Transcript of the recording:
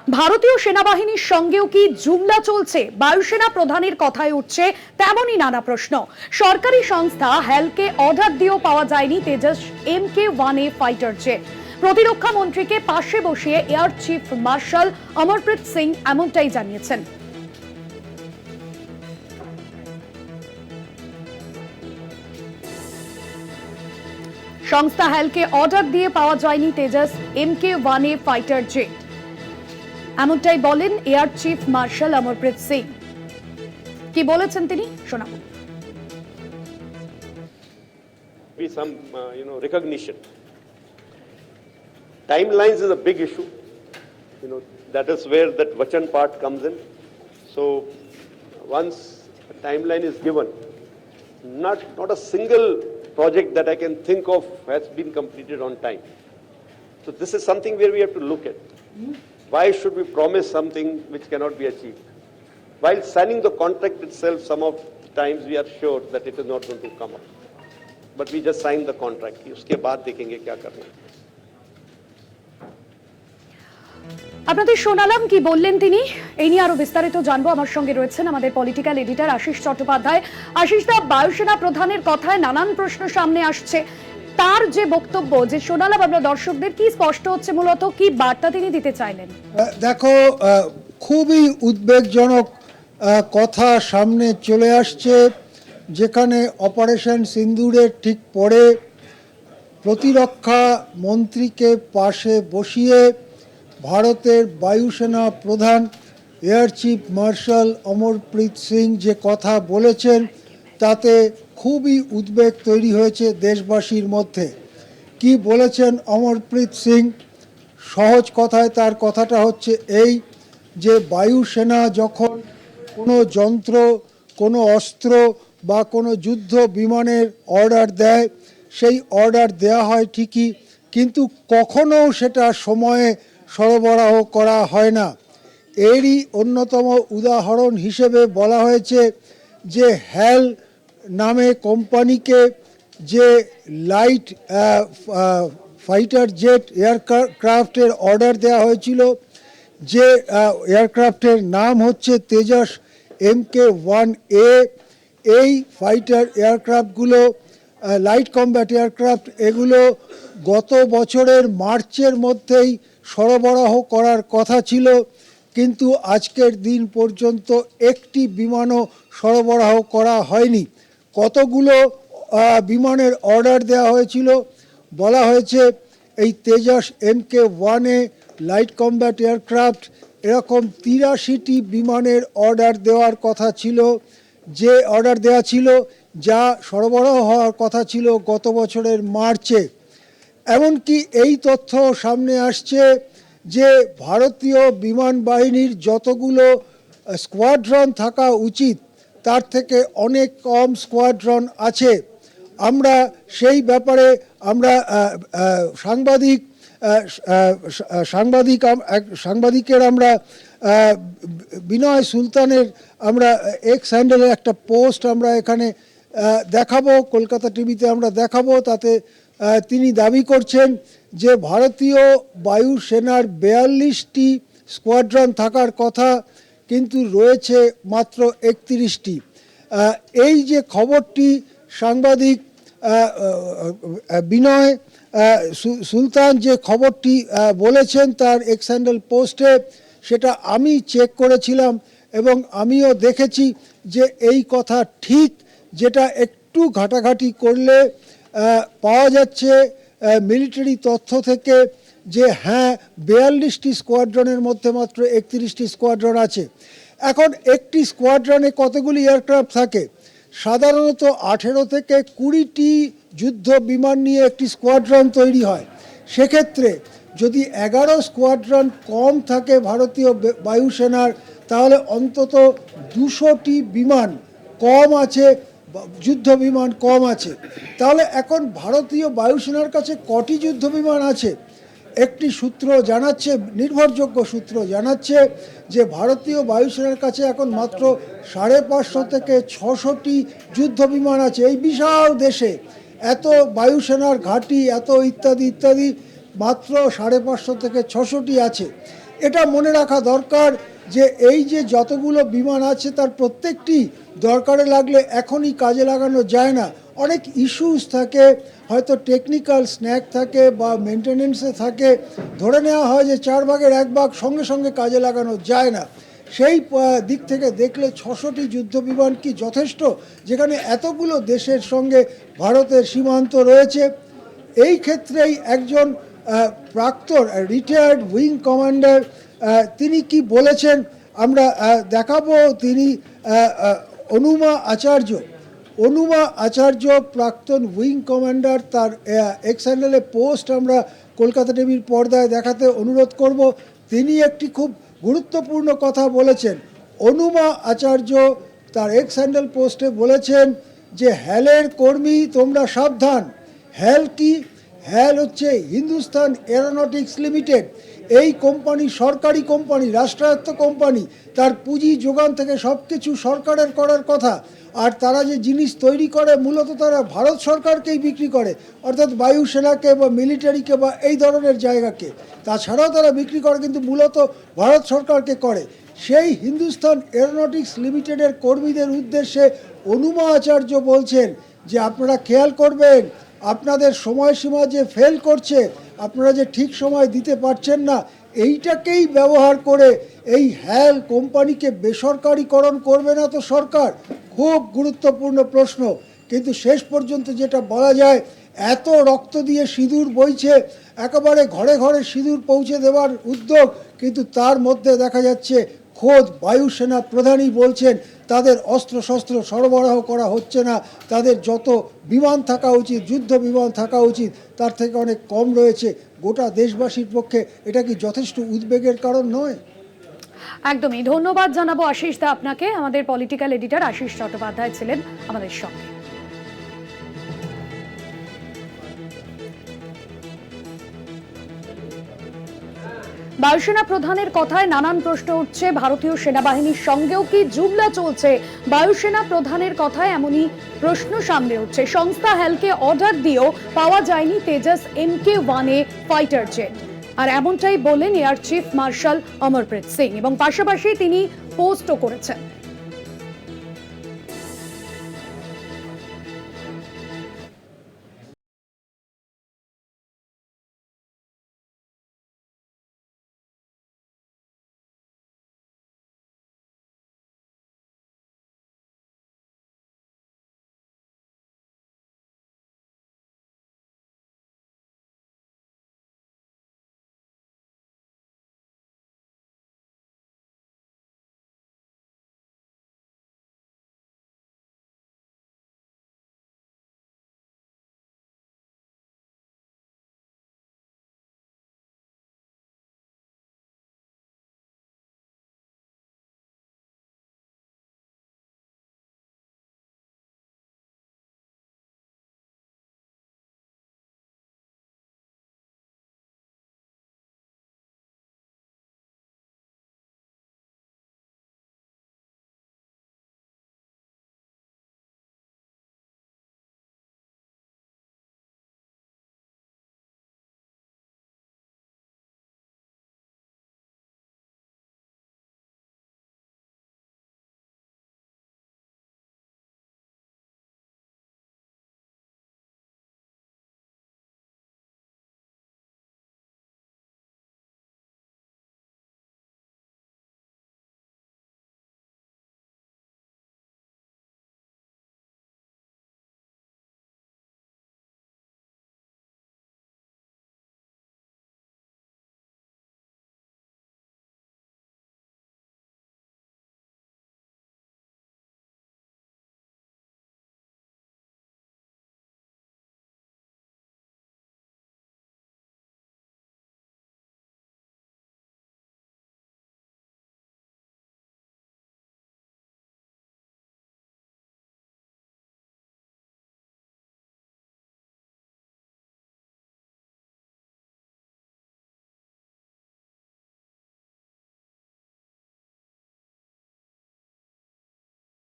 ভারতীয় সেনাবাহিনীর সঙ্গেও কি জুমলা চলছে? বায়ুসেনা প্রধানের কথায় উঠছে তেমনই নানা প্রশ্ন। সরকারি সংস্থা হেলকে অর্ডার দিয়েও পাওয়া যায়নি তেজস MK-1A ফাইটার জেট। প্রতিরক্ষা মন্ত্রীকে পাশে বসিয়ে air chief marshal Amarpreet Singh এমনটাই জানিয়েছেন। সংস্থা হেলকে অর্ডার দিয়ে পাওয়া যায়নি তেজস MK-1A ফাইটার জেট, এমনটাই বলেন air chief marshal Amarpreet Singh. কি বলেছেন তিনি শোনাবো। Be some recognition. Timelines is a big issue. That is where that Vachan part comes in. So once a timeline is given, not a single project that I can think of has been completed on time. So this is something where we have to look at. Why should we promise something which cannot be achieved? While signing the contract itself, some of the times we are sure that it is not going to come up. But we just sign the contract. उसके बाद देखेंगे क्या करना है। আপনাদের শোনালাম কি বললেন তিনি। এই নিয়ে আরো বিস্তারিত জানবো। আমার সঙ্গে রয়েছেন আমাদের পলিটিক্যাল এডিটর আশিস চট্টোপাধ্যায়। আশিস দা, বায়ুসেনা প্রধানের কথায় নানান প্রশ্ন সামনে আসছে, তার যে বক্তব্য যে শোনালাম আমরা দর্শকদের, কি স্পষ্ট হচ্ছে মূলত কি বার্তা তিনি দিতে চাইলেন? দেখো, খুবই উদ্বেগজনক কথা সামনে চলে আসছে, যেখানে অপারেশন সিন্দুরের ঠিক পরে প্রতিরক্ষা মন্ত্রীকে পাশে বসিয়ে ভারতের বায়ুসেনা প্রধান air chief marshal Amarpreet Singh যে কথা বলেছেন তাতে খুবই উদ্বেগ তৈরি হয়েছে দেশবাসীর মধ্যে। কি বলেছেন অমরপ্রীত সিং? সহজ কথায় তার কথাটা হচ্ছে এই যে বায়ুসেনা যখন কোনো যন্ত্র, কোনো অস্ত্র বা কোনো যুদ্ধ বিমানের অর্ডার দেয়, সেই অর্ডার দেয়া হয় ঠিকই, কিন্তু কখনো সেটা সময়ে সরবরাহ করা হয় না। এরই অন্যতম উদাহরণ হিসেবে বলা হয়েছে যে হেল নামে কোম্পানিকে যে লাইট ফাইটার জেট এয়ারক্রাফটের অর্ডার দেওয়া হয়েছিল, যে এয়ারক্রাফটের নাম হচ্ছে তেজস MK-1A। এই ফাইটার এয়ারক্রাফটগুলো লাইট কমব্যাট এয়ারক্রাফট, এগুলো গত বছরের মার্চের মধ্যেই সরবরাহ করার কথা ছিল, কিন্তু আজকের দিন পর্যন্ত একটি বিমানও সরবরাহ করা হয়নি। কতগুলো বিমানের অর্ডার দেওয়া হয়েছিল? বলা হয়েছে এই Tejas MK-1A light combat aircraft এরকম 83টি বিমানের অর্ডার দেওয়ার কথা ছিল, যে অর্ডার দেওয়া ছিল, যা সরবরাহ হওয়ার কথা ছিল গত বছরের মার্চে। এমনকি এই তথ্য সামনে আসছে যে ভারতীয় বিমান বাহিনীর যতগুলো স্কোয়াড্রন থাকা উচিত তার থেকে অনেক কম স্কোয়াড্রন আছে। আমরা সেই ব্যাপারে আমরা সাংবাদিকের আমরা বিনয় সুলতানের আমরা এক্স হ্যান্ডেলের একটা পোস্ট আমরা এখানে দেখাবো, কলকাতা টিভিতে আমরা দেখাবো। তাতে তিনি দাবি করছেন যে ভারতীয় বায়ুসেনার 42টি স্কোয়াড্রন থাকার কথা, কিন্তু রয়েছে মাত্র 31টি। এই যে খবরটি সাংবাদিক বিনয় সুলতান যে খবরটি বলেছেন তার এক্স হ্যান্ডেল পোস্টে, সেটা আমি চেক করেছিলাম এবং আমিও দেখেছি যে এই কথা ঠিক, যেটা একটু ঘাটাঘাটি করলে পাওয়া যাচ্ছে মিলিটারি তথ্য থেকে যে হ্যাঁ 42টি স্কোয়াড্রনের মধ্যে মাত্র 31টি স্কোয়াড্রন আছে। এখন একটি স্কোয়াড্রনে কতগুলি এয়ারক্রাফট থাকে? সাধারণত 18 থেকে 20টি যুদ্ধ বিমান নিয়ে একটি স্কোয়াড্রন তৈরি হয়। সেক্ষেত্রে যদি 11 স্কোয়াড্রন কম থাকে ভারতীয় বায়ুসেনার, তাহলে অন্তত 200টি বিমান কম আছে, যুদ্ধ বিমান কম আছে। তাহলে এখন ভারতীয় বায়ুসেনার কাছে কটি যুদ্ধ বিমান আছে? একটি সূত্র জানাচ্ছে, নির্ভরযোগ্য সূত্র জানাচ্ছে যে ভারতীয় বায়ুসেনার কাছে এখন মাত্র 550 থেকে 600টি যুদ্ধ বিমান আছে। এই বিশাল দেশে এত বায়ুসেনার ঘাঁটি, এত ইত্যাদি ইত্যাদি, মাত্র 550 থেকে 600টি আছে। এটা মনে রাখা দরকার যে এই যে যতগুলো বিমান আছে তার প্রত্যেকটি দরকারে লাগলে এখনই কাজে লাগানো যায় না। অনেক ইস্যুস থাকে, হয়তো টেকনিক্যাল স্ন্যাক থাকে বা মেনটেনেন্সে থাকে, ধরে নেওয়া হয় যে 4 ভাগের 1 ভাগ সঙ্গে সঙ্গে কাজে লাগানো যায় না। সেই দিক থেকে দেখলে 600টি যুদ্ধ বিমান কি যথেষ্ট, যেখানে এতগুলো দেশের সঙ্গে ভারতের সীমান্ত রয়েছে? এই ক্ষেত্রেই একজন প্রাক্তন রিটায়ার্ড উইং কমান্ডার তিনি কি বলেছেন আমরা দেখাবো। তিনি অনুমা আচার্য প্রাক্তন উইং কমান্ডার, তার এক্স হ্যান্ডেলে পোস্ট আমরা কলকাতা টিভির পর্দায় দেখাতে অনুরোধ করব। তিনি একটি খুব গুরুত্বপূর্ণ কথা বলেছেন। অনুমা আচার্য তার এক্স হ্যান্ডেল পোস্টে বলেছেন যে হ্যালের কর্মী তোমরা সাবধান। হ্যাল কি? হ্যাল হচ্ছে হিন্দুস্তান এরোনটিক্স লিমিটেড। এই কোম্পানি সরকারি কোম্পানি, রাষ্ট্রায়ত্ত কোম্পানি, তার পুঁজি যোগান থেকে সব কিছু সরকারের করার কথা। আর তারা যে জিনিস তৈরি করে মূলত তারা ভারত সরকারকেই বিক্রি করে, অর্থাৎ বায়ুসেনাকে বা মিলিটারিকে বা এই ধরনের জায়গাকে। তাছাড়াও তারা বিক্রি করে, কিন্তু মূলত ভারত সরকারকে করে। সেই হিন্দুস্তান এরোনটিক্স লিমিটেডের কর্মীদের উদ্দেশ্যে অনুমা আচার্য বলছেন যে আপনারা খেয়াল করবেন, আপনাদের সময়সীমা যে ফেল করছে, আপনারা যে ঠিক সময় দিতে পারছেন না, এইটাকেই ব্যবহার করে এই হ্যাল কোম্পানিকে বেসরকারিকরণ করবে না তো সরকার? খুব গুরুত্বপূর্ণ প্রশ্ন। কিন্তু শেষ পর্যন্ত যেটা বলা যায়, এত রক্ত দিয়ে সিঁদুর বইছে, একেবারে ঘরে ঘরে সিঁদুর পৌঁছে দেওয়ার উদ্যোগ, কিন্তু তার মধ্যে দেখা যাচ্ছে খোদ বায়ুসেনা প্রধানই বলছেন তাদের অস্ত্রশস্ত্র সরবরাহ করা হচ্ছে না, তাদের যত বিমান থাকা উচিত, যুদ্ধ বিমান থাকা উচিত, তার থেকে অনেক কম রয়েছে। গোটা দেশবাসীর পক্ষে এটা কি যথেষ্ট উদ্বেগের কারণ নয়? একদমই। ধন্যবাদ জানাবো আশিস দা আপনাকে। আমাদের পলিটিক্যাল এডিটর আশিস চট্টোপাধ্যায় ছিলেন আমাদের সঙ্গে। বায়ুসেনা প্রধানের কথায় নানান প্রশ্ন উঠছে। ভারতীয় সেনাবাহিনীর সঙ্গেও কি জুমলা চলছে? বায়ুসেনা প্রধানের কথায় এমনই প্রশ্ন সামনে উঠছে। সংস্থা হ্যালকে অর্ডার দিয়েও পাওয়া যায়নি তেজস MK-1A ফাইটার জেট। আর এমনটাই বললেন air chief marshal Amarpreet Singh, এবং পাশাপাশি তিনি পোস্টও করেছেন।